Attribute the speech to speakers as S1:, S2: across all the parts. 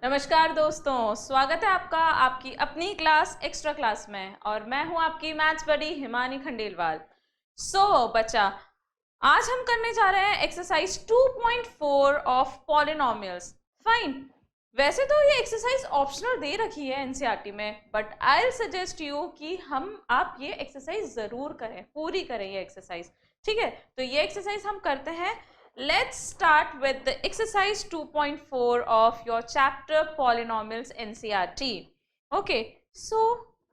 S1: नमस्कार दोस्तों, स्वागत है आपका आपकी अपनी क्लास एक्स्ट्रा क्लास में। और मैं हूं आपकी मैथ्स बडी हिमानी खंडेलवाल। बच्चा, आज हम करने जा रहे हैं एक्सरसाइज 2.4 ऑफ पॉलिनोमियल्स। फाइन। वैसे तो ये एक्सरसाइज ऑप्शनल दे रखी है एनसीईआरटी में, but I will suggest you कि आप ये एक्सरसाइज जरूर करें, पूरी करें ये एक्सरसाइज। ठीक है, तो ये एक्सरसाइज हम करते हैं। Let's start with the exercise 2.4 of your chapter polynomials NCERT. Okay, so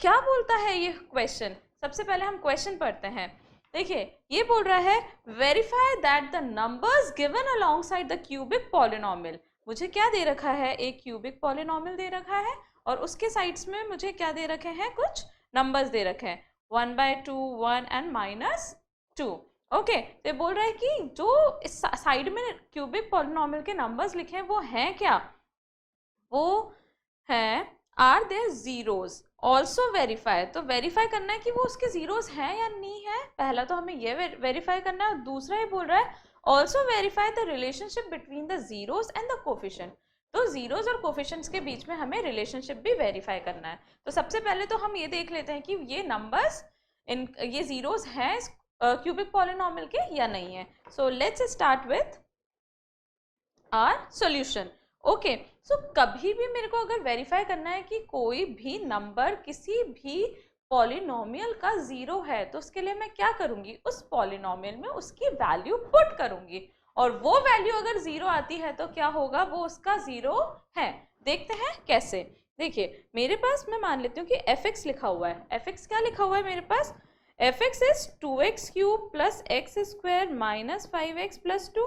S1: क्या बोलता है ये क्वेश्चन? सबसे पहले हम क्वेश्चन पढ़ते हैं। देखिए, ये बोल रहा है verify that the numbers given alongside the cubic polynomial. मुझे क्या दे रखा है? एक क्यूबिक पॉलिनोमियल दे रखा है और उसके साइड्स में मुझे क्या दे रखे हैं? कुछ नंबर्स दे रखे हैं, 1/2, 1 एंड -2। ओके, तो बोल रहा है कि जो इस साइड में क्यूबिक पॉलिनोमियल के नंबर्स लिखे हैं वो हैं क्या? वो हैं are there zeros also verify. तो वेरीफाई करना है कि वो उसके जीरोस हैं या नहीं है। पहला तो हमें ये वेरीफाई करना है, और दूसरा ये बोल रहा है also verify the relationship between the zeros and the coefficient. तो जीरोस और कोफिशिएंट्स के बीच में हमें रिलेशनशिप भी वेरीफाई करना है। तो सबसे पहले तो हम ये देख लेते हैं कि ये नंबर्स ये जीरोस हैं क्यूबिक पॉलिनोमियल के या नहीं है। So let's start with our solution. Okay, so कभी भी मेरे को अगर वेरीफाई करना है कि कोई भी नंबर किसी भी पॉलिनोमियल का जीरो है, तो उसके लिए मैं क्या करूंगी? उस पॉलिनोमियल में उसकी वैल्यू पुट करूंगी, और वो वैल्यू अगर जीरो आती है तो क्या होगा? वो उसका जीरो है। देखते हैं कैसे। देखिए, मेरे पास, मैं मान लेती हूँ कि fx लिखा हुआ है। fx क्या लिखा हुआ है मेरे पास? fx is 2x cube plus x square minus 5x plus 2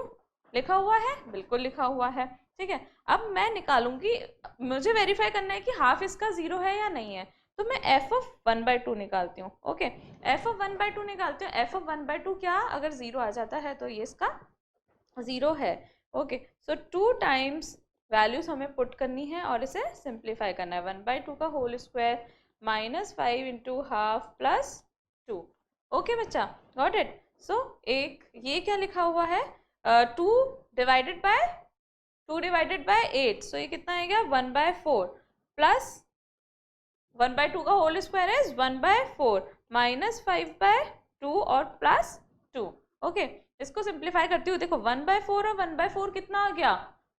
S1: लिखा हुआ है, बिल्कुल लिखा हुआ है। ठीक है, अब मैं निकालूंगी, मुझे वेरीफाई करना है कि हाफ इसका जीरो है या नहीं है। तो मैं f ऑफ 1/2 निकालती हूँ। ओके, f ऑफ 1/2 निकालती हूँ। f ऑफ 1/2 क्या, अगर जीरो आ जाता है तो ये इसका जीरो है। ओके, सो 2 टाइम्स वैल्यूज हमें पुट करनी है और इसे सिंप्लीफाई करना है। 1/2 का whole square minus 5 into half plus 2। Okay बच्चा, गॉट इट। सो एक ये क्या लिखा हुआ है? 2 डिवाइडेड बाय 8। सो ये कितना आएगा? 1/4 प्लस 1/2 का होल स्क्वायर इज 1/4 माइनस 5/2 और प्लस 2। ओके, इसको सिंप्लीफाई करती हूँ। देखो 1/4 और 1/4 कितना आ गया?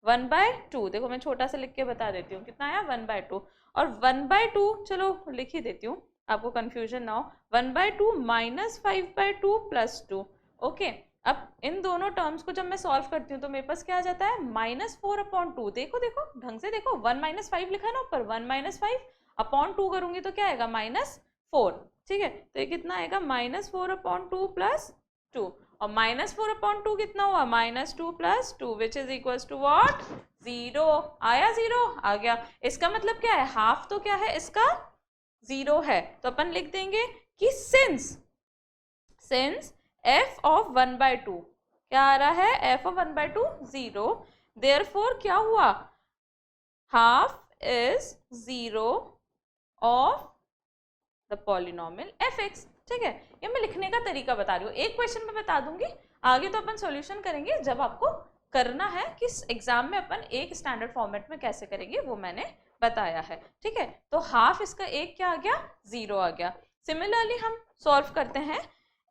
S1: 1/2। देखो मैं छोटा सा लिख के बता देती हूँ कितना आया, 1/2। और 1/2 चलो लिख ही देती हूँ, आपको कंफ्यूजन ना हो। 1/2 माइनस 5/2 प्लस 2। ओके, अब इन दोनों टर्म्स को जब मैं सॉल्व करती हूँ तो मेरे पास क्या आ जाता है? -4/2। देखो देखो ढंग से देखो, 1 - 5 लिखा है ना ऊपर, 1 - 5 अपॉन 2 करूंगी तो क्या आएगा? -4। ठीक है, तो ये कितना आएगा? -4/2 प्लस 2। और -4/2 कितना हुआ? -2 plus 2 which is equal to what? 0। आया? 0 आ गया। इसका मतलब क्या है? हाफ तो क्या है इसका? 0 है। तो अपन लिख देंगे कि सिंस f ऑफ 1/2 क्या आ रहा है? f ऑफ 1/2 0, देयरफॉर क्या हुआ? Half is 0 of the polynomial fx। ठीक है, ये मैं लिखने का तरीका बता रही हूँ, एक क्वेश्चन में बता दूंगी, आगे तो अपन सॉल्यूशन करेंगे जब आपको करना है कि एग्जाम में अपन एक स्टैंडर्ड फॉर्मेट में कैसे करेंगे वो मैंने बताया है। ठीक है, तो हाफ इसका एक क्या आ गया? 0 आ गया। सिमिलरली हम सॉल्व करते हैं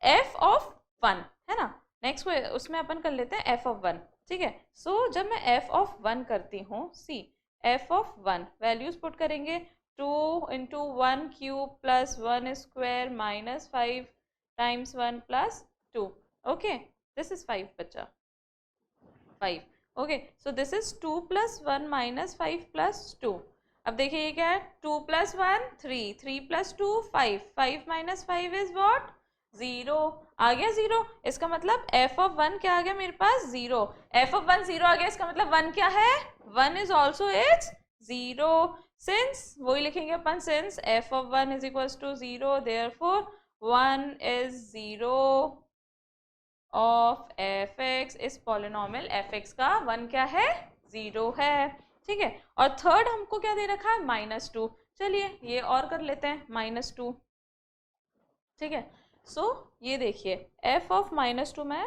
S1: f ऑफ 1, है ना। नेक्स्ट उसमें अपन कर लेते हैं f ऑफ 1। ठीक है, सो जब मैं f ऑफ 1 करती हूँ, सी f ऑफ 1 वैल्यूज पुट करेंगे, 2 into 1 cube plus 1 square minus 5 times 1 plus 2। Okay, this is 5 बच्चा, 5। Okay, so this is 2 plus 1 minus 5 plus 2। अब देखिए ये क्या है? 2 plus 1 3, 3 plus 2 5, 5 minus 5 is what? 0। आ गया 0। इसका मतलब f ऑफ 1 क्या आ गया मेरे पास? 0। f ऑफ 1 0 आ गया, इसका मतलब 1 क्या है? 1 इज ऑल्सो इज 0। सिंस वही लिखेंगे अपन, since f of 1 is equals to 0, therefore 1 is 0 of fx। इस पॉलिनोमियल fx का 1 क्या है? 0 है। ठीक है, और थर्ड हमको क्या दे रखा है? -2। चलिए ये और कर लेते हैं, -2। ठीक है, सो ये देखिए f ऑफ -2 मैं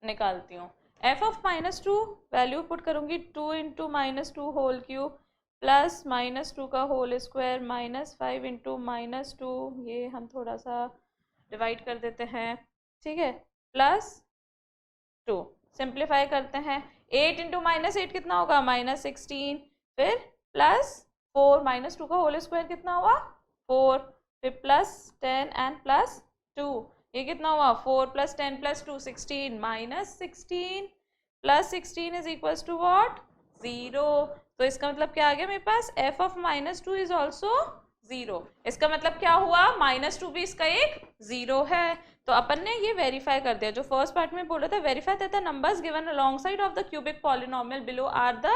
S1: निकालती हूँ। एफ ऑफ -2 वैल्यू पुट करूँगी 2 इंटू -2 होल क्यूब प्लस -2 का होल स्क्वायर -5 इंटू -2, ये हम थोड़ा सा डिवाइड कर देते हैं, ठीक है, प्लस 2, सिंप्लीफाई करते हैं, 8 इंटू -8 कितना होगा -16, फिर प्लस 4 -2 का होल स्क्वायर कितना हुआ 4, फिर प्लस 10 एंड प्लस 2, ये कितना हुआ 4 + 10 + 2 16 -16 plus 16 is equal to what 0। तो इसका मतलब क्या आ गया मेरे पास f ऑफ -2 इज ऑल्सो 0। इसका मतलब क्या हुआ -2 भी इसका एक 0 है। तो अपन ने ये वेरीफाई कर दिया, जो फर्स्ट पार्ट में बोला था verify that the numbers given alongside of the cubic polynomial below are the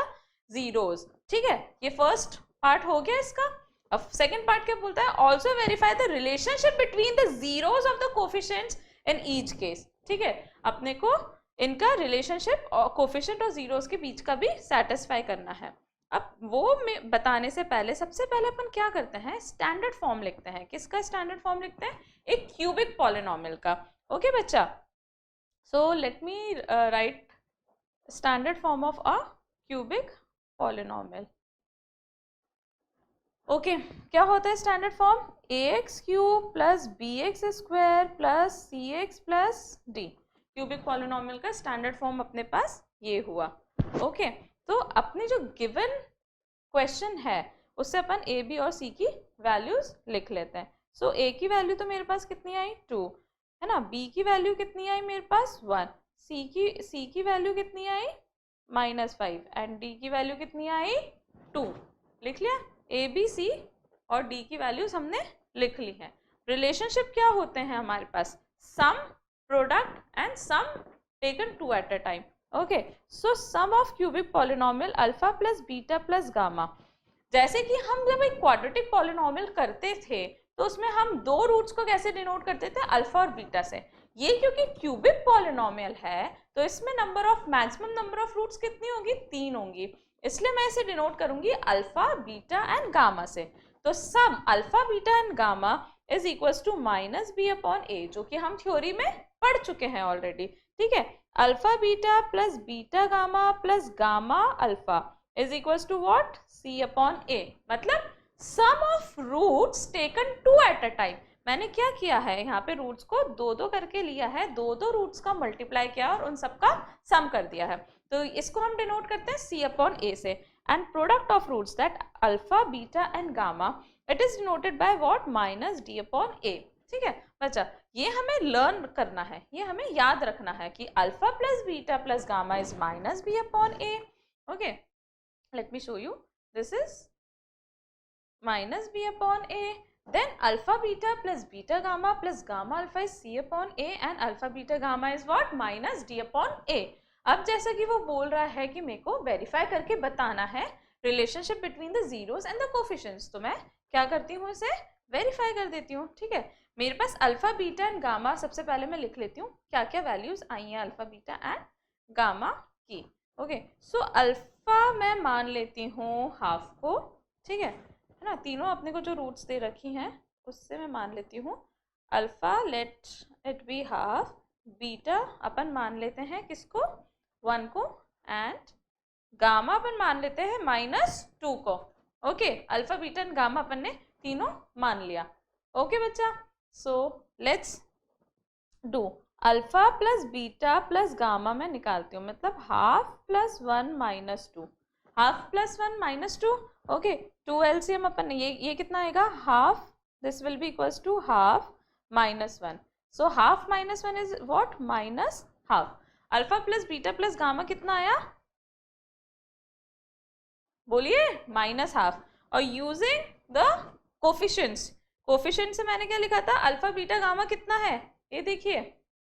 S1: zeros. ठीक है, ये फर्स्ट पार्ट हो गया इसका। अब सेकंड पार्ट क्या बोलता है, also verify the relationship between the zeros of the coefficients in each case. ठीक है, अपने को इनका रिलेशनशिप और कोफिशिएंट और जीरोस के बीच का भी सेटिस्फाई करना है। अब वो बताने से पहले सबसे पहले अपन क्या करते हैं, स्टैंडर्ड फॉर्म लिखते हैं। किसका स्टैंडर्ड फॉर्म लिखते हैं, एक क्यूबिक पॉलिनोमियल का। ओके बच्चा, so let me right standard form of a cubic polynomial. Okay, क्या होता है standard form, ax³ + bx² + cx + d। Cubic polynomial का स्टैंडर्ड फॉर्म अपने पास ये हुआ। ओके, तो अपने जो गिवन क्वेश्चन है उससे अपन a, b और c की वैल्यूज लिख लेते हैं। सो a की वैल्यू तो मेरे पास कितनी आई 2 है ना, b की वैल्यू कितनी आई मेरे पास 1, c की वैल्यू कितनी आई -5 एंड d की वैल्यू कितनी आई 2। लिख लिया, a, b, c और d की वैल्यूज हमने लिख ली है। रिलेशनशिप क्या होते हैं हमारे पास, sum, product and sum taken 2 at a time. Okay, so sum of cubic polynomial alpha plus beta plus gamma. जैसे कि हम जब एक क्वाड्रेटिक पॉलिनोमियल करते थे तो उसमें हम दो रूट्स को कैसे डिनोट करते थे, अल्फा और बीटा से। ये क्योंकि क्यूबिक पॉलिनोमियल है तो इसमें मैक्सिमम नंबर ऑफ रूट्स कितनी होगी, 3 होंगी, इसलिए मैं इसे डिनोट करूंगी अल्फा, बीटा एंड गामा से। तो sum alpha, beta and gamma is equals to -b/a, जो कि हम थ्योरी में पढ़ चुके हैं ऑलरेडी। ठीक है, alpha beta plus beta gamma plus gamma alpha is equals to what, c/a। मतलब sum of roots taken 2 at a time. मैंने क्या किया है, यहाँ पे रूट्स को 2-2 करके लिया है, 2-2 रूट्स का मल्टीप्लाई किया और उन सबका सम कर दिया है। तो इसको हम डिनोट करते हैं c/a से। And product of roots that alpha, beta and gamma, it is denoted by what, -d/a। ठीक है बच्चा, ये हमें लर्न करना है, ये हमें याद रखना है कि alpha plus beta plus gamma is -b/a। Okay, let me show you, this is -b/a, then alpha beta plus beta gamma plus gamma alpha is c/a and alpha beta gamma is what, -d/a। अब जैसा कि वो बोल रहा है कि मेरे को वेरीफाई करके बताना है relationship between the zeros and the coefficients, तो मैं क्या करती हूँ, इसे वेरीफाई कर देती हूँ। ठीक है, मेरे पास अल्फा, बीटा एंड गामा, सबसे पहले मैं लिख लेती हूँ क्या क्या वैल्यूज आई हैं अल्फा, बीटा एंड गामा की। ओके, सो अल्फा मैं मान लेती हूँ हाफ को, ठीक है ना, तीनों अपने को जो रूट्स दे रखी हैं उससे मैं मान लेती हूँ alpha, let it be half, beta upon मान लेते हैं किसको, 1 को, एंड गामा अपन मान लेते हैं -2 को। Okay, alpha, beta and gamma अपन ने तीनों मान लिया। ओके बच्चा, so let's do alpha plus beta plus gamma में निकालती हूँ, मतलब half plus 1 -2, half plus 1 -2। Okay, 2 LCM अपन ये कितना आएगा, half, this will be equals to half -1, so half -1 is what, -half. Alpha plus beta plus gamma कितना आया, बोलिए, -हाफ। और यूजिंग द कोफिशिएंट्स, कोफिशिएंट से मैंने क्या लिखा था, अल्फा बीटा गामा कितना है, ये देखिए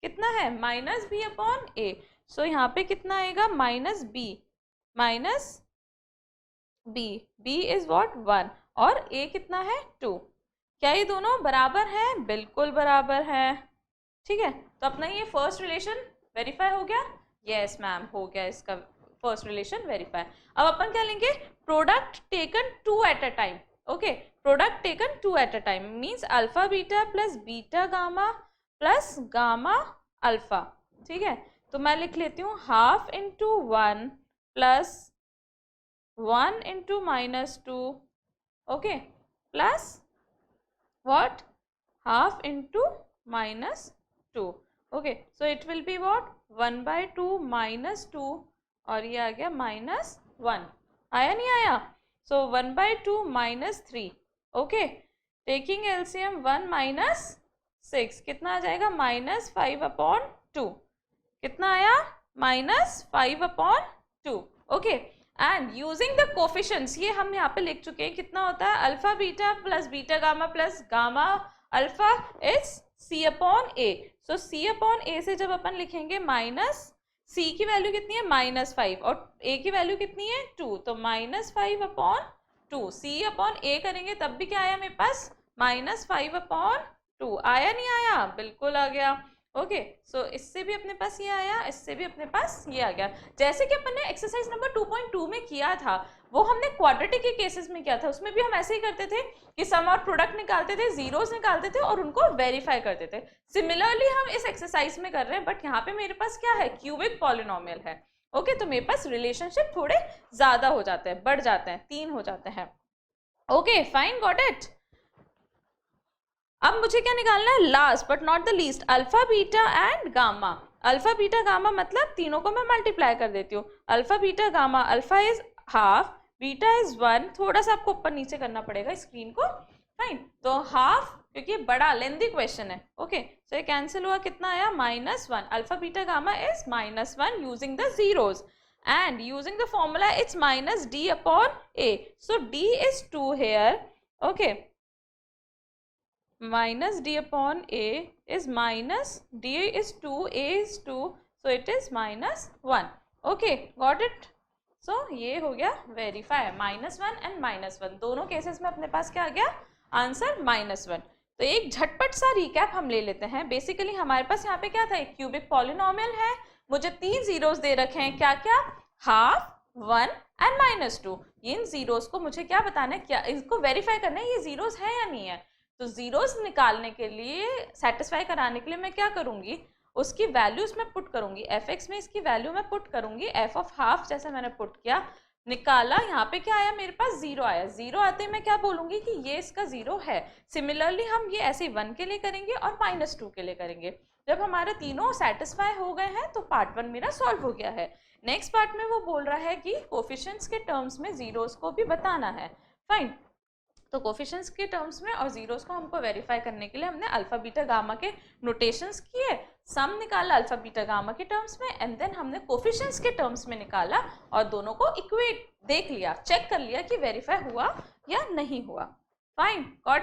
S1: कितना है, -b/a। सो यहाँ पे कितना आएगा, b इज व्हाट 1 और a कितना है 2। क्या ये दोनों बराबर हैं, बिल्कुल बराबर है। ठीक है, तो अपना ये फर्स्ट रिलेशन वेरीफाई हो गया, यस मैम हो गया इसका फर्स्ट रिलेशन वेरीफाई। अब अपन क्या लेंगे, product taken 2 at a time. Okay, product taken 2 at a time means alpha beta plus beta gamma plus gamma alpha. ठीक है, तो मैं लिख लेती हूँ half into 1 plus 1 into -2, okay, plus what half into -2, okay, so it will be what 1/2 -2 और ये आ गया -1, आया नहीं आया? so 1/2 -3, okay, taking LCM 1 - 6 कितना आ जाएगा? -5/2, कितना आया? -5/2, okay. And using the coefficients, ये हम यहाँ पे लिख चुके हैं, कितना होता है? Alpha beta plus beta gamma plus gamma alpha is C/A। So C/A से जब अपन लिखेंगे माइनस C की वैल्यू कितनी है? -5 और A की वैल्यू कितनी है? 2, तो -5/2 C/A करेंगे तब भी क्या आया मेरे पास? -5/2, आया नहीं आया? बिल्कुल आ गया, ओके। सो इससे भी अपने पास ये आया, इससे भी अपने पास ये आ गया। जैसे कि अपन ने एक्सरसाइज नंबर 2.2 में किया था, वो हमने क्वाड्रेटिक के केसेस में किया था, उसमें भी हम ऐसे ही करते थे कि सम और प्रोडक्ट निकालते थे, जीरोस निकालते थे और उनको वेरीफाई करते थे। सिमिलरली हम इस एक्सरसाइज में कर रहे हैं, बट यहाँ पे मेरे पास क्या है? क्यूबिक पॉलिनोमियल है, ओके। तो मेरे पास रिलेशनशिप थोड़े ज्यादा हो जाते हैं, बढ़ जाते हैं, 3 हो जाते हैं, ओके, फाइन, गॉट इट। अब मुझे क्या निकालना है? Last but not the least, alpha beta and gamma. Alpha beta gamma मतलब तीनों को मैं मल्टीप्लाई कर देती हूँ। Alpha beta gamma, alpha is half, beta is 1, थोड़ा सा आपको ऊपर नीचे करना पड़ेगा स्क्रीन को, फाइन। तो हाफ, क्योंकि बड़ा लेंथी क्वेश्चन है, ओके, सो ये कैंसिल हुआ, कितना आया? -1। Alpha beta gamma is -1 using the zeros and using the formula it's -D/A, so D is 2 here, okay, -D/A is -D is 2, A is 2, so it is -1, okay, got it। so ये हो गया verify, -1 and -1 दोनों cases में अपने पास क्या आ गया? Answer -1। तो एक झटपट सा रिकैप हम ले लेते हैं। बेसिकली हमारे पास यहाँ पे क्या था? एक क्यूबिक पॉलिनोमियल है, मुझे 3 जीरोस दे रखे हैं, क्या क्या? Half, 1 and -2। इन जीरोस को मुझे क्या बताना है? क्या इसको वेरीफाई करना है, ये जीरोस है या नहीं है। तो जीरोस निकालने के लिए, सेटिस्फाई कराने के लिए मैं क्या करूंगी? उसकी वैल्यूज में पुट करूंगी, f(x) में इसकी वैल्यू मैं पुट करूंगी, f ऑफ हाफ जैसे मैंने पुट किया, निकाला, यहाँ पे क्या आया मेरे पास? 0 आया। 0 आते मैं क्या बोलूंगी? कि ये इसका 0 है। सिमिलरली हम ये ऐसे 1 के लिए करेंगे और -2 के लिए करेंगे। जब हमारे तीनों सेटिस्फाई हो गए हैं तो पार्ट 1 मेरा सॉल्व हो गया है। नेक्स्ट पार्ट में वो बोल रहा है कि कोफिशिएंट्स के टर्म्स में जीरोस को भी बताना है, फाइन। तो कोफिशिएंट्स के टर्म्स में और जीरोस को हमको वेरीफाई करने के लिए हमने अल्फा बीटा गामा के नोटेशंस किए, सम निकाला अल्फा बीटा गामा के टर्म्स में, एंड देन हमने कोफिशिएंट्स के टर्म्स में निकाला और दोनों को इक्वेट देख लिया, चेक कर लिया कि वेरीफाई हुआ या नहीं हुआ, फाइन, गॉट